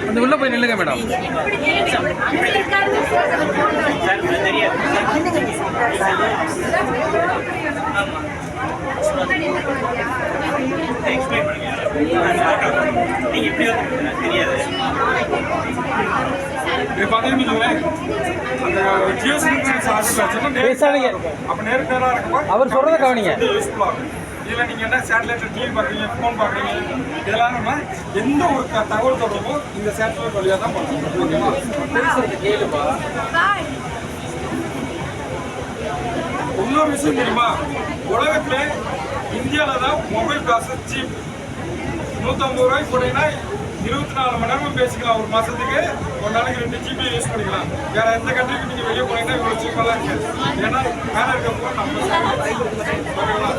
அந்த உள்ள போய் நில்லுங்க மேடம். அவர் சொல்றதை கவனிங்க. இதில் நீங்கள் என்ன சேட்டலைட்டில் டிவி பார்க்குறீங்க, ஃபோன் பார்க்குறீங்க, இதெல்லாம் நம்ம எந்த ஒரு தகவல் தொடர்போ இந்த சேட்டலைட் வழியாக தான் பண்ணுறோம். ஓகேவா? கேளுப்பா. இன்னொரு விஷயம் தெரியுமா, உலகத்தில் இந்தியாவில் தான் மொபைல் ப்ராசஸ் சீப். 150 ரூபாய்க்கு போட்டீங்கன்னா 24 மணி நேரமும் பேசிக்கலாம். ஒரு மாதத்துக்கு ஒரு நாளைக்கு 2 GB யூஸ் பண்ணிக்கலாம். வேறு எந்த கண்ட்ரிக்கு நீங்கள் வெளியே போனீங்கன்னா இவ்வளோ சீப்பாலாம் இருக்காது. ஏன்னா மேலே இருக்கப்போ நம்ம ஓகேங்களா?